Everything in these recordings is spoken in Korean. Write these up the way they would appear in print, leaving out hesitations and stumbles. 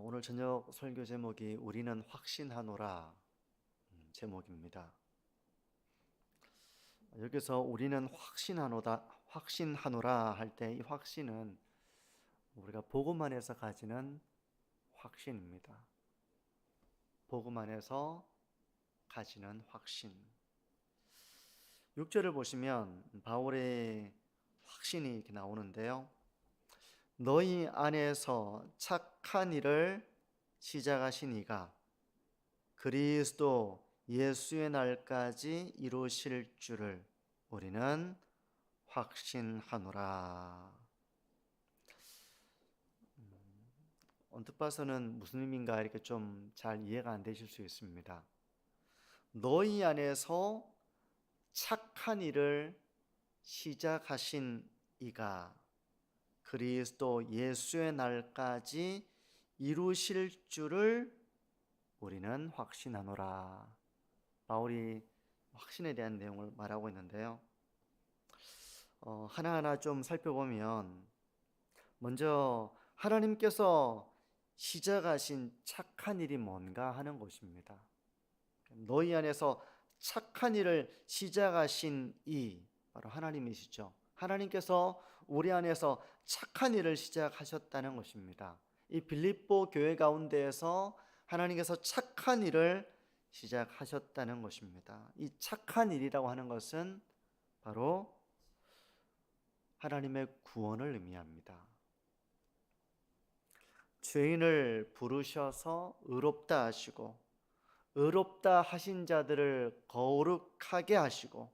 오늘 저녁 설교 제목이 우리는 확신하노라 제목입니다. 여기서 우리는 확신하노라 할 때 이 확신은 우리가 복음 안에서 가지는 확신입니다. 복음 안에서 가지는 확신. 6절을 보시면 바울의 확신이 이렇게 나오는데요. 너희 안에서 착한 일을 시작하신 이가 그리스도 예수의 날까지 이루실 줄을 우리는 확신하노라. 언뜻 봐서는 무슨 의미인가 이렇게 좀 잘 이해가 안 되실 수 있습니다. 너희 안에서 착한 일을 시작하신 이가 그리스도 예수의 날까지 이루실 줄을 우리는 확신하노라. 바울이 확신에 대한 내용을 말하고 있는데요. 하나하나 좀 살펴보면 먼저 하나님께서 시작하신 착한 일이 뭔가 하는 것입니다. 너희 안에서 착한 일을 시작하신 이 바로 하나님이시죠. 하나님께서 우리 안에서 착한 일을 시작하셨다는 것입니다. 이 빌립보 교회 가운데에서 하나님께서 착한 일을 시작하셨다는 것입니다. 이 착한 일이라고 하는 것은 바로 하나님의 구원을 의미합니다. 죄인을 부르셔서 의롭다 하시고 의롭다 하신 자들을 거룩하게 하시고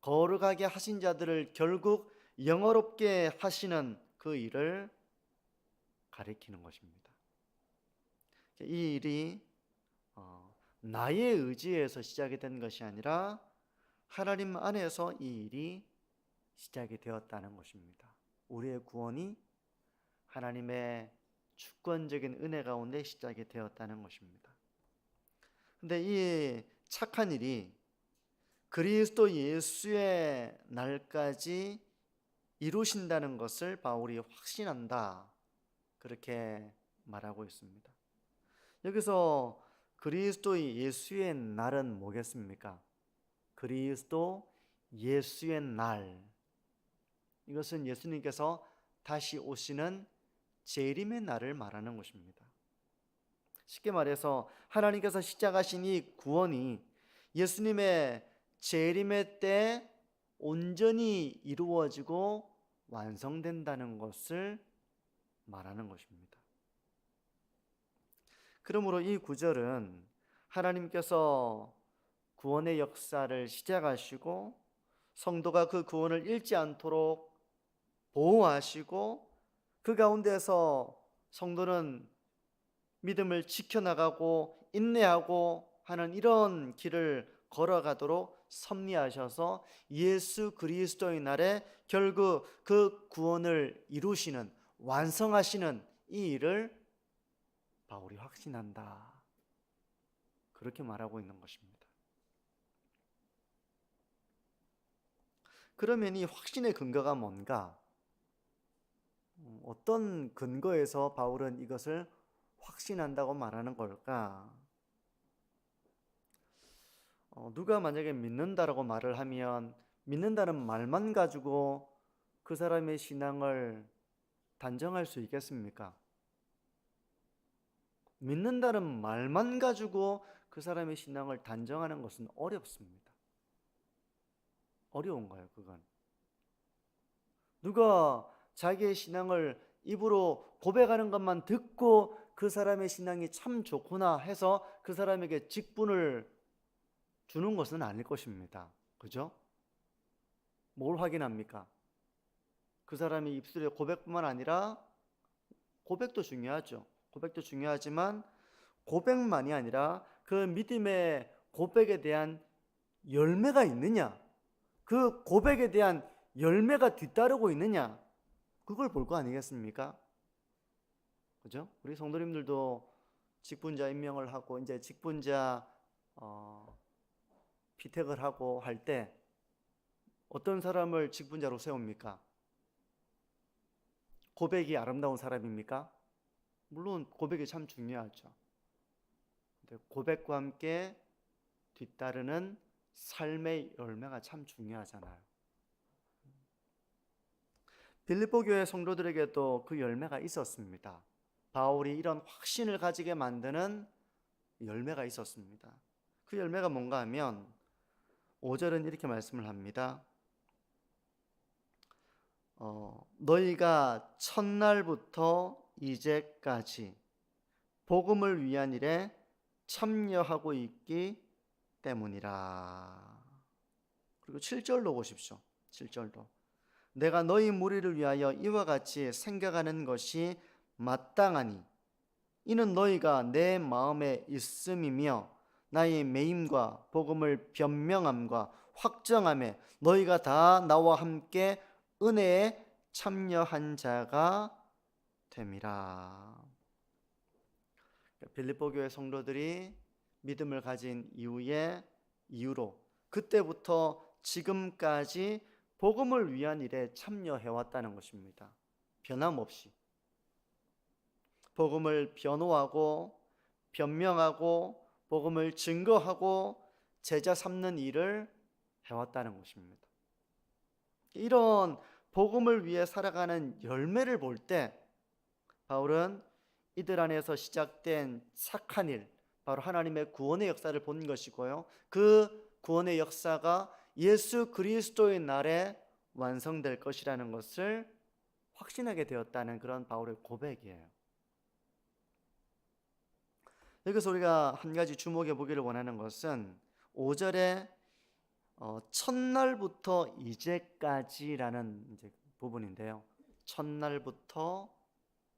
거룩하게 하신 자들을 결국 영어롭게 하시는 그 일을 가리키는 것입니다. 이 일이 나의 의지에서 시작이 된 것이 아니라 하나님 안에서 이 일이 시작이 되었다는 것입니다. 우리의 구원이 하나님의 주권적인 은혜 가운데 시작이 되었다는 것입니다. 근데 이 착한 일이 그리스도 예수의 날까지 이루신다는 것을 바울이 확신한다. 그렇게 말하고 있습니다. 여기서 그리스도 예수의 날은 뭐겠습니까? 그리스도 예수의 날. 이것은 예수님께서 다시 오시는 재림의 날을 말하는 것입니다. 쉽게 말해서 하나님께서 시작하신 이 구원이 예수님의 재림의 때 온전히 이루어지고 완성된다는 것을 말하는 것입니다. 그러므로 이 구절은 하나님께서 구원의 역사를 시작하시고 성도가 그 구원을 잃지 않도록 보호하시고 그 가운데서 성도는 믿음을 지켜나가고 인내하고 하는 이런 길을 걸어가도록 섭리하셔서 예수 그리스도의 날에 결국 그 구원을 이루시는 완성하시는 이 일을 바울이 확신한다. 그렇게 말하고 있는 것입니다. 그러면 이 확신의 근거가 뭔가? 어떤 근거에서 바울은 이것을 확신한다고 말하는 걸까? 누가 만약에 믿는다라고 말을 하면 믿는다는 말만 가지고 그 사람의 신앙을 단정할 수 있겠습니까? 믿는다는 말만 가지고 그 사람의 신앙을 단정하는 것은 어렵습니다. 어려운 거예요, 그건. 누가 자기의 신앙을 입으로 고백하는 것만 듣고 그 사람의 신앙이 참 좋구나 해서 그 사람에게 직분을 주는 것은 아닐 것입니다. 그죠? 뭘 확인합니까? 그 사람이 입술의 고백뿐만 아니라 고백도 중요하죠. 고백도 중요하지만 고백만이 아니라 그 믿음의 고백에 대한 열매가 있느냐, 그 고백에 대한 열매가 뒤따르고 있느냐, 그걸 볼 거 아니겠습니까? 그죠? 우리 성도님들도 직분자 임명을 하고 이제 직분자 피택을 하고 할 때 어떤 사람을 직분자로 세웁니까? 고백이 아름다운 사람입니까? 물론 고백이 참 중요하죠. 근데 고백과 함께 뒤따르는 삶의 열매가 참 중요하잖아요. 빌립보 교회 성도들에게도 그 열매가 있었습니다. 바울이 이런 확신을 가지게 만드는 열매가 있었습니다. 그 열매가 뭔가 하면 5절은 이렇게 말씀을 합니다. 너희가 첫날부터 이제까지 복음을 위한 일에 참여하고 있기 때문이라. 그리고 7절로 보십시오. 7절도 내가 너희 무리를 위하여 이와 같이 생각하는 것이 마땅하니 이는 너희가 내 마음에 있음이며 나의 매임과 복음을 변명함과 확정함에 너희가 다 나와 함께 은혜에 참여한 자가 됨이라. 빌립보 교회 성도들이 믿음을 가진 이후로 그때부터 지금까지 복음을 위한 일에 참여해 왔다는 것입니다. 변함없이 복음을 변호하고 변명하고 복음을 증거하고 제자 삼는 일을 해왔다는 것입니다. 이런 복음을 위해 살아가는 열매를 볼 때 바울은 이들 안에서 시작된 착한 일, 바로 하나님의 구원의 역사를 본 것이고요, 그 구원의 역사가 예수 그리스도의 날에 완성될 것이라는 것을 확신하게 되었다는 그런 바울의 고백이에요. 여기서 우리가 한 가지 주목해 보기를 원하는 것은 5절에 첫날부터 이제까지라는 이제 부분인데요. 첫날부터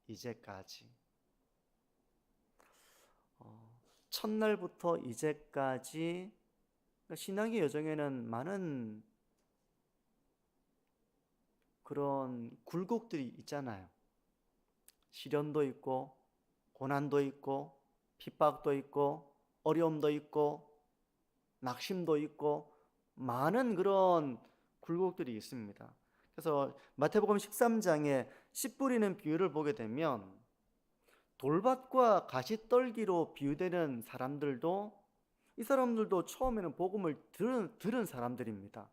이제까지. 첫날부터 이제까지, 신앙의 여정에는 많은 그런 굴곡들이 있잖아요. 시련도 있고 고난도 있고 핍박도 있고 어려움도 있고 낙심도 있고 많은 그런 굴곡들이 있습니다. 그래서 마태복음 13장에 씨 뿌리는 비유를 보게 되면 돌밭과 가시떨기로 비유되는 사람들도, 이 사람들도 처음에는 복음을 들은 사람들입니다.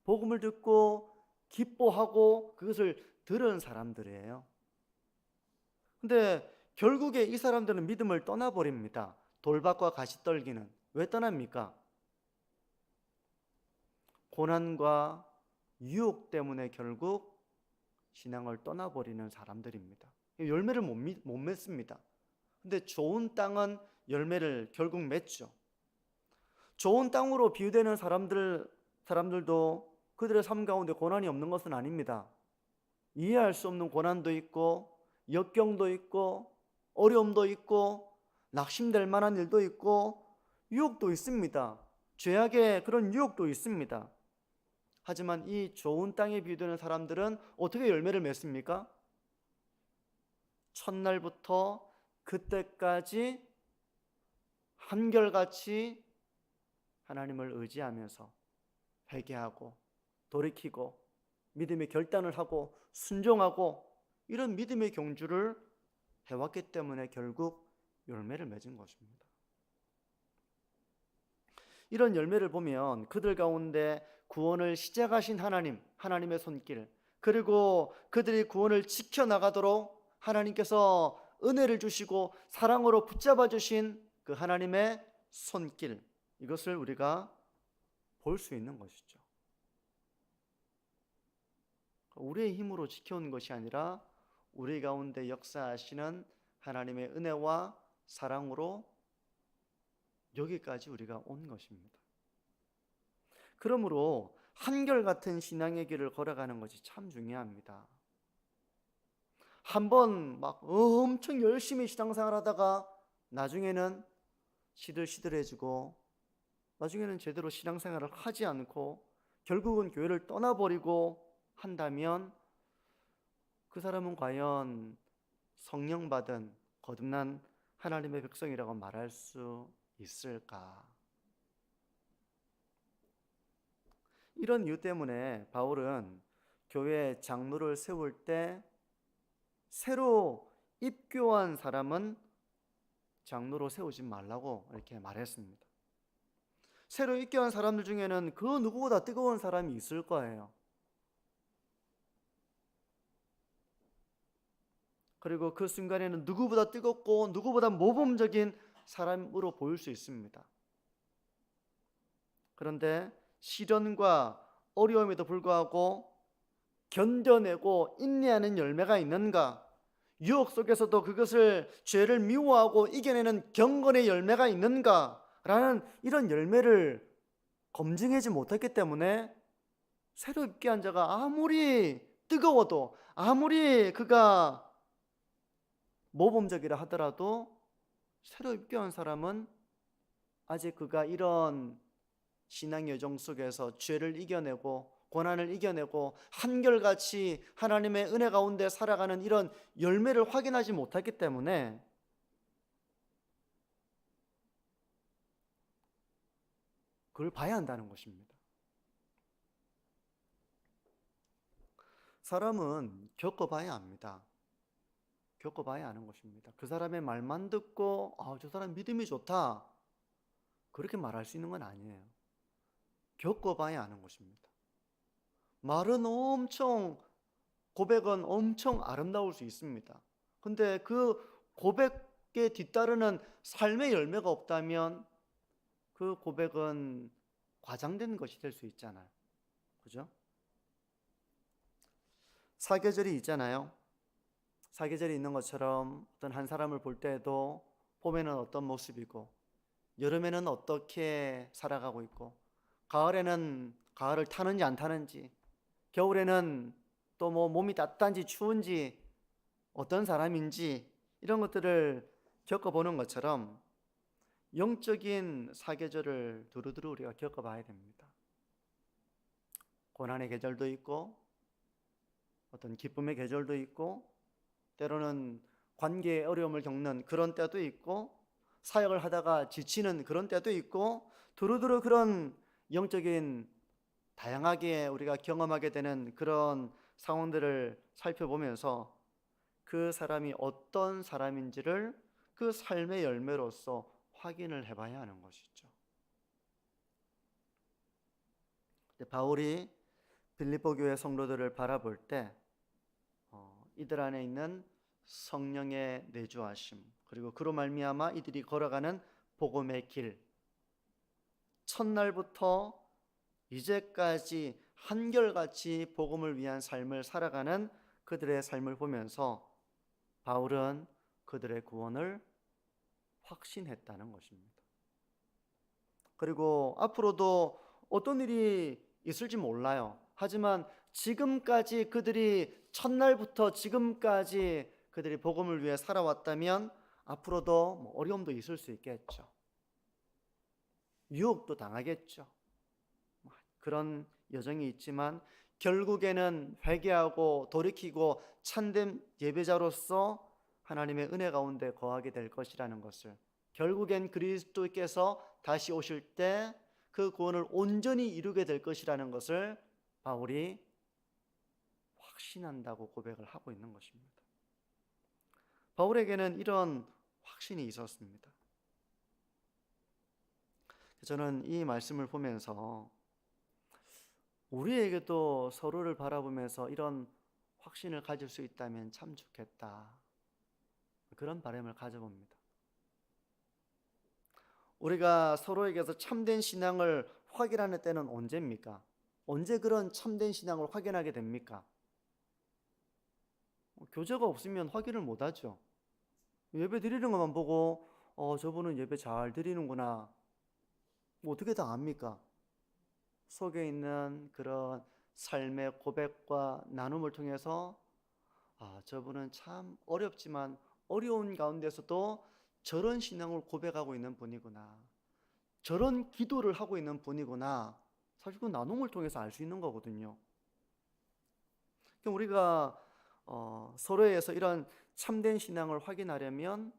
복음을 듣고 기뻐하고 그것을 들은 사람들이에요. 근데 결국에 이 사람들은 믿음을 떠나버립니다. 돌밭과 가시떨기는 왜 떠납니까? 고난과 유혹 때문에 결국 신앙을 떠나버리는 사람들입니다. 열매를 못 맺습니다. 근데 좋은 땅은 열매를 결국 맺죠. 좋은 땅으로 비유되는 사람들도 그들의 삶 가운데 고난이 없는 것은 아닙니다. 이해할 수 없는 고난도 있고 역경도 있고 어려움도 있고 낙심될 만한 일도 있고 유혹도 있습니다. 죄악의 그런 유혹도 있습니다. 하지만 이 좋은 땅에 비유되는 사람들은 어떻게 열매를 맺습니까? 첫날부터 그때까지 한결같이 하나님을 의지하면서 회개하고 돌이키고 믿음의 결단을 하고 순종하고 이런 믿음의 경주를 해왔기 때문에 결국 열매를 맺은 것입니다. 이런 열매를 보면 그들 가운데 구원을 시작하신 하나님의 손길, 그리고 그들이 구원을 지켜나가도록 하나님께서 은혜를 주시고 사랑으로 붙잡아 주신 그 하나님의 손길, 이것을 우리가 볼 수 있는 것이죠. 우리의 힘으로 지켜온 것이 아니라 우리 가운데 역사하시는 하나님의 은혜와 사랑으로 여기까지 우리가 온 것입니다. 그러므로 한결같은 신앙의 길을 걸어가는 것이 참 중요합니다. 한번 막 엄청 열심히 신앙생활 하다가 나중에는 시들시들해지고 나중에는 제대로 신앙생활을 하지 않고 결국은 교회를 떠나버리고 한다면 그 사람은 과연 성령 받은 거듭난 하나님의 백성이라고 말할 수 있을까? 이런 이유 때문에 바울은 교회 장로를 세울 때 새로 입교한 사람은 장로로 세우지 말라고 이렇게 말했습니다. 새로 입교한 사람들 중에는 그 누구보다 뜨거운 사람이 있을 거예요. 그리고 그 순간에는 누구보다 뜨겁고 누구보다 모범적인 사람으로 보일 수 있습니다. 그런데 시련과 어려움에도 불구하고 견뎌내고 인내하는 열매가 있는가? 유혹 속에서도 그것을 죄를 미워하고 이겨내는 경건의 열매가 있는가? 라는 이런 열매를 검증하지 못했기 때문에 새로 입교한 자가 아무리 뜨거워도 아무리 그가 모범적이라 하더라도 새로 입교한 사람은 아직 그가 이런 신앙 여정 속에서 죄를 이겨내고 고난을 이겨내고 한결같이 하나님의 은혜 가운데 살아가는 이런 열매를 확인하지 못했기 때문에 그걸 봐야 한다는 것입니다. 사람은 겪어봐야 합니다. 겪어봐야 하는 것입니다. 그 사람의 말만 듣고 저 사람 믿음이 좋다 그렇게 말할 수 있는 건 아니에요. 겪어봐야 하는 것입니다. 말은 엄청, 고백은 엄청 아름다울 수 있습니다. 근데 그 고백에 뒤따르는 삶의 열매가 없다면 그 고백은 과장된 것이 될 수 있잖아요. 그죠? 사계절이 있잖아요. 사계절이 있는 것처럼 어떤 한 사람을 볼 때에도 봄에는 어떤 모습이고 여름에는 어떻게 살아가고 있고 가을에는 가을을 타는지 안 타는지 겨울에는 또 뭐 몸이 따뜻한지 추운지 어떤 사람인지 이런 것들을 겪어보는 것처럼 영적인 사계절을 두루두루 우리가 겪어봐야 됩니다. 고난의 계절도 있고 어떤 기쁨의 계절도 있고 때로는 관계의 어려움을 겪는 그런 때도 있고 사역을 하다가 지치는 그런 때도 있고 두루두루 그런 영적인 다양하게 우리가 경험하게 되는 그런 상황들을 살펴보면서 그 사람이 어떤 사람인지를 그 삶의 열매로서 확인을 해봐야 하는 것이죠. 바울이 빌립보 교회 성도들을 바라볼 때 이들 안에 있는 성령의 내주하심 그리고 그로 말미암아 이들이 걸어가는 복음의 길 첫날부터 이제까지 한결같이 복음을 위한 삶을 살아가는 그들의 삶을 보면서 바울은 그들의 구원을 확신했다는 것입니다. 그리고 앞으로도 어떤 일이 있을지 몰라요. 하지만 지금까지 그들이 첫날부터 지금까지 그들이 복음을 위해 살아왔다면 앞으로도 어려움도 있을 수 있겠죠. 유혹도 당하겠죠. 그런 여정이 있지만 결국에는 회개하고 돌이키고 참된 예배자로서 하나님의 은혜 가운데 거하게 될 것이라는 것을 결국엔 그리스도께서 다시 오실 때 그 구원을 온전히 이루게 될 것이라는 것을 바울이 확신한다고 고백을 하고 있는 것입니다. 바울에게는 이런 확신이 있었습니다. 저는 이 말씀을 보면서 우리에게도 서로를 바라보면서 이런 확신을 가질 수 있다면 참 좋겠다. 그런 바람을 가져봅니다. 우리가 서로에게서 참된 신앙을 확인하는 때는 언제입니까? 언제 그런 참된 신앙을 확인하게 됩니까? 교제가 없으면 확인을 못하죠. 예배 드리는 것만 보고 저분은 예배 잘 드리는구나. 어떻게 다 압니까? 속에 있는 그런 삶의 고백과 나눔을 통해서 저분은 참 어렵지만 어려운 가운데서도 저런 신앙을 고백하고 있는 분이구나. 저런 기도를 하고 있는 분이구나. 사실 그 나눔을 통해서 알 수 있는 거거든요. 우리가 서로에서 이런 참된 신앙을 확인하려면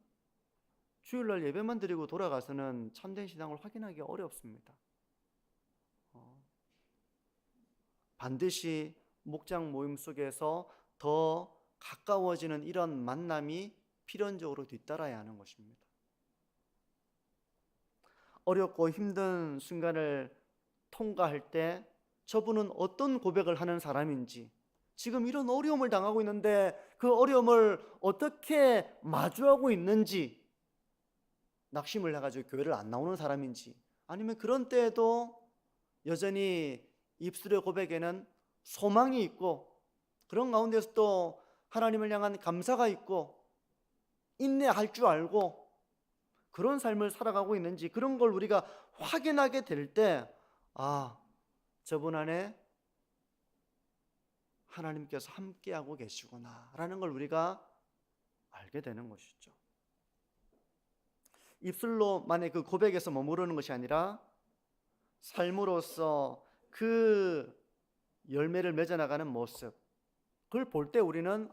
주일날 예배만 드리고 돌아가서는 참된 신앙을 확인하기 어렵습니다. 반드시 목장 모임 속에서 더 가까워지는 이런 만남이 필연적으로 뒤따라야 하는 것입니다. 어렵고 힘든 순간을 통과할 때 저분은 어떤 고백을 하는 사람인지, 지금 이런 어려움을 당하고 있는데 그 어려움을 어떻게 마주하고 있는지, 낙심을 해가지고 교회를 안 나오는 사람인지, 아니면 그런 때에도 여전히 입술의 고백에는 소망이 있고 그런 가운데서 또 하나님을 향한 감사가 있고 인내할 줄 알고 그런 삶을 살아가고 있는지, 그런 걸 우리가 확인하게 될 때, 아, 저분 안에 하나님께서 함께하고 계시구나 라는 걸 우리가 알게 되는 것이죠. 입술로만의 그 고백에서 머무르는 것이 아니라 삶으로서 그 열매를 맺어나가는 모습, 그걸 볼 때 우리는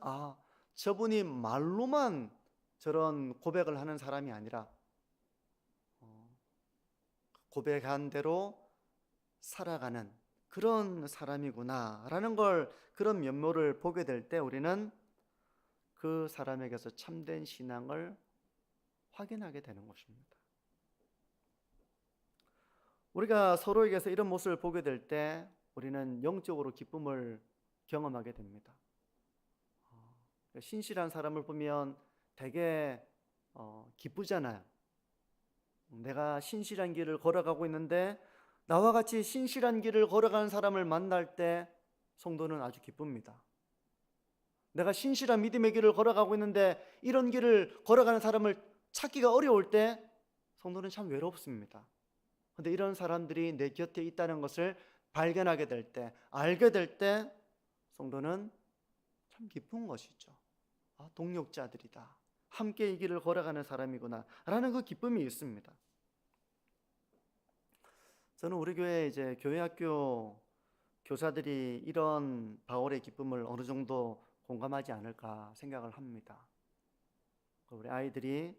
저분이 말로만 저런 고백을 하는 사람이 아니라 고백한 대로 살아가는 그런 사람이구나 라는 걸, 그런 면모를 보게 될 때 우리는 그 사람에게서 참된 신앙을 확인하게 되는 것입니다. 우리가 서로에게서 이런 모습을 보게 될 때 우리는 영적으로 기쁨을 경험하게 됩니다. 신실한 사람을 보면 되게 기쁘잖아요. 내가 신실한 길을 걸어가고 있는데 나와 같이 신실한 길을 걸어가는 사람을 만날 때 성도는 아주 기쁩니다. 내가 신실한 믿음의 길을 걸어가고 있는데 이런 길을 걸어가는 사람을 찾기가 어려울 때 성도는 참 외롭습니다. 그런데 이런 사람들이 내 곁에 있다는 것을 발견하게 될 때, 알게 될 때 성도는 참 기쁜 것이죠. 동력자들이다, 함께 이 길을 걸어가는 사람이구나 라는 그 기쁨이 있습니다. 저는 우리 교회 이제 교회학교 교사들이 이런 바울의 기쁨을 어느 정도 공감하지 않을까 생각을 합니다. 우리 아이들이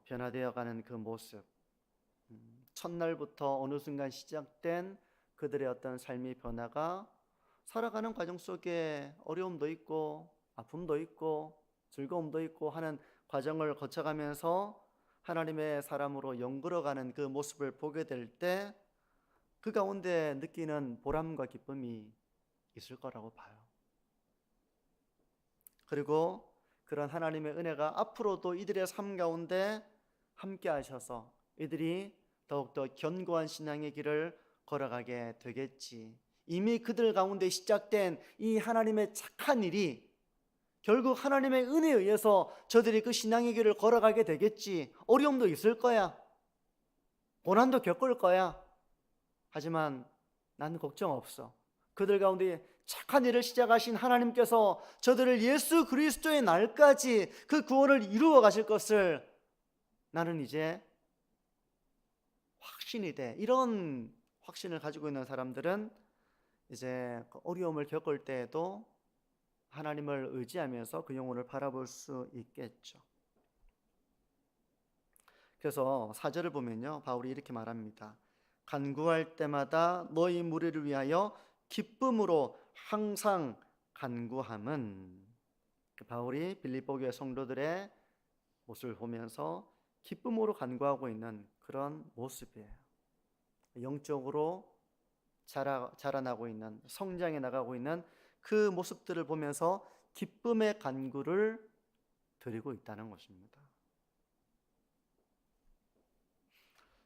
변화되어가는 그 모습, 첫날부터 어느 순간 시작된 그들의 어떤 삶의 변화가 살아가는 과정 속에 어려움도 있고 아픔도 있고 즐거움도 있고 하는 과정을 거쳐가면서 하나님의 사람으로 연결어가는 그 모습을 보게 될 때 그 가운데 느끼는 보람과 기쁨이 있을 거라고 봐요. 그리고 그런 하나님의 은혜가 앞으로도 이들의 삶 가운데 함께 하셔서 이들이 더욱더 견고한 신앙의 길을 걸어가게 되겠지. 이미 그들 가운데 시작된 이 하나님의 착한 일이 결국 하나님의 은혜에 의해서 저들이 그 신앙의 길을 걸어가게 되겠지. 어려움도 있을 거야. 고난도 겪을 거야. 하지만 나는 걱정 없어. 그들 가운데 착한 일을 시작하신 하나님께서 저들을 예수 그리스도의 날까지 그 구원을 이루어 가실 것을 나는 이제 확신이 돼. 이런 확신을 가지고 있는 사람들은 이제 어려움을 겪을 때에도 하나님을 의지하면서 그 영혼을 바라볼 수 있겠죠. 그래서 4절을 보면요, 바울이 이렇게 말합니다. 간구할 때마다 너희 무리를 위하여 기쁨으로 항상 간구함은, 바울이 빌립보 교회 성도들의 모습을 보면서 기쁨으로 간구하고 있는 그런 모습이에요. 영적으로 자라나고 있는, 성장해 나가고 있는 그 모습들을 보면서 기쁨의 간구를 드리고 있다는 것입니다.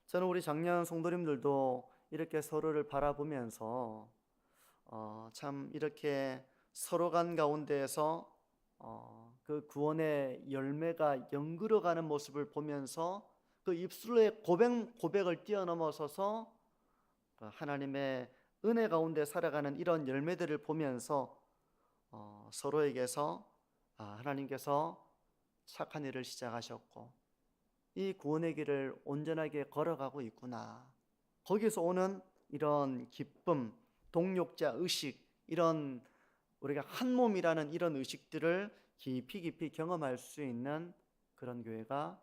저는 우리 작년 성도님들도 이렇게 서로를 바라보면서 참 이렇게 서로 간 가운데에서 그 구원의 열매가 연그러가는 모습을 보면서 그 입술의 고백을 뛰어넘어서서 하나님의 은혜 가운데 살아가는 이런 열매들을 보면서 서로에게서 하나님께서 착한 일을 시작하셨고 이 구원의 길을 온전하게 걸어가고 있구나, 거기서 오는 이런 기쁨, 동력자 의식, 이런 우리가 한 몸이라는 이런 의식들을 깊이 경험할 수 있는 그런 교회가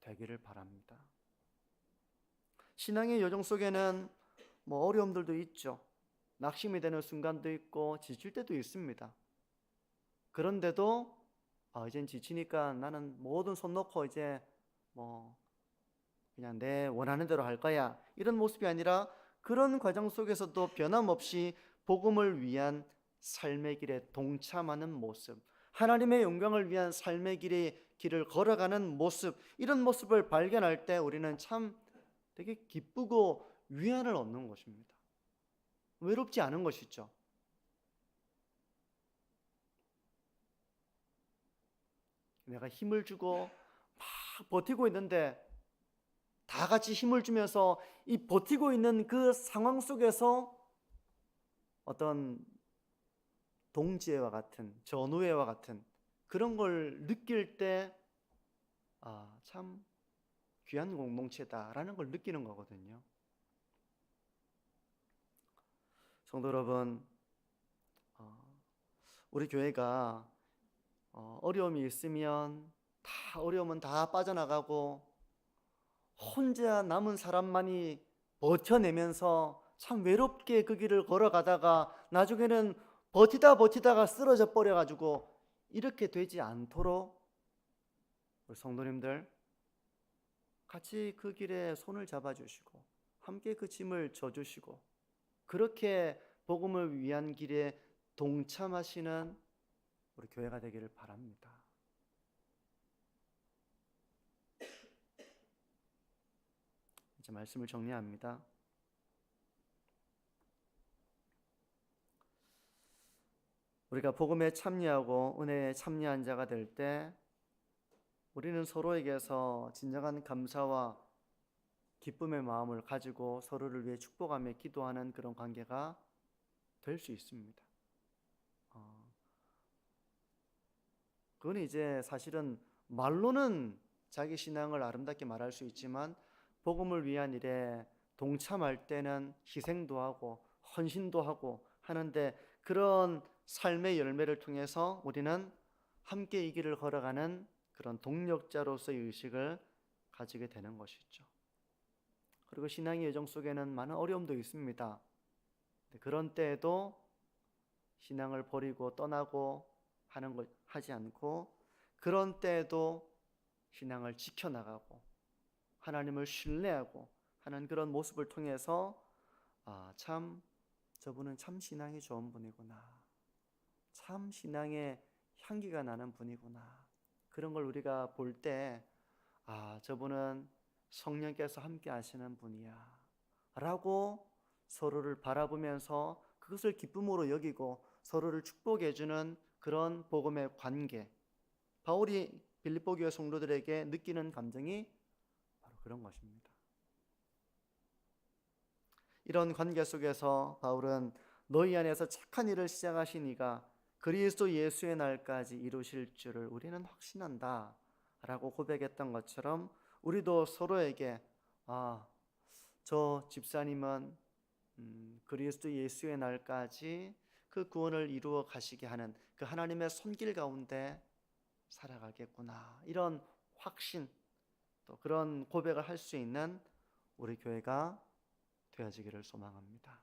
되기를 바랍니다. 신앙의 여정 속에는 어려움들도 있죠. 낙심이 되는 순간도 있고 지칠 때도 있습니다. 그런데도 이젠 지치니까 나는 모든 손 놓고 이제 뭐 그냥 내 원하는 대로 할 거야, 이런 모습이 아니라 그런 과정 속에서도 변함없이 복음을 위한 삶의 길에 동참하는 모습, 하나님의 영광을 위한 삶의 길을 걸어가는 모습, 이런 모습을 발견할 때 우리는 참 되게 기쁘고 위안을 얻는 것입니다. 외롭지 않은 것이죠. 내가 힘을 주고 막 버티고 있는데 다 같이 힘을 주면서 이 버티고 있는 그 상황 속에서 어떤 동지애와 같은, 전우애와 같은 그런 걸 느낄 때 참 귀한 공동체다라는 걸 느끼는 거거든요. 성도 여러분, 우리 교회가 어려움이 있으면 어려움은 다 빠져나가고 혼자 남은 사람만이 버텨내면서 참 외롭게 그 길을 걸어가다가 나중에는 버티다가 쓰러져 버려가지고 이렇게 되지 않도록 우리 성도님들 같이 그 길에 손을 잡아주시고 함께 그 짐을 져주시고 그렇게 복음을 위한 길에 동참하시는 우리 교회가 되기를 바랍니다. 이제 말씀을 정리합니다. 우리가 복음에 참여하고 은혜에 참여한 자가 될 때 우리는 서로에게서 진정한 감사와 기쁨의 마음을 가지고 서로를 위해 축복하며 기도하는 그런 관계가 될 수 있습니다. 그건 이제 사실은 말로는 자기 신앙을 아름답게 말할 수 있지만 복음을 위한 일에 동참할 때는 희생도 하고 헌신도 하고 하는데 그런 삶의 열매를 통해서 우리는 함께 이 길을 걸어가는 그런 동력자로서의 의식을 가지게 되는 것이죠. 그리고 신앙의 여정 속에는 많은 어려움도 있습니다. 그런 때에도 신앙을 버리고 떠나고 하는 것 하지 않고 그런 때에도 신앙을 지켜나가고 하나님을 신뢰하고 하는 그런 모습을 통해서 참 저분은 참 신앙이 좋은 분이구나, 참 신앙의 향기가 나는 분이구나, 그런 걸 우리가 볼 때 저분은 성령께서 함께 하시는 분이야 라고 서로를 바라보면서 그것을 기쁨으로 여기고 서로를 축복해 주는 그런 복음의 관계, 바울이 빌립보 교회 성도들에게 느끼는 감정이 바로 그런 것입니다. 이런 관계 속에서 바울은 너희 안에서 착한 일을 시작하신 이가 그리스도 예수의 날까지 이루실 줄을 우리는 확신한다 라고 고백했던 것처럼 우리도 서로에게 저 집사님은 그리스도 예수의 날까지 그 구원을 이루어 가시게 하는 그 하나님의 손길 가운데 살아가겠구나, 이런 확신, 또 그런 고백을 할 수 있는 우리 교회가 되어지기를 소망합니다.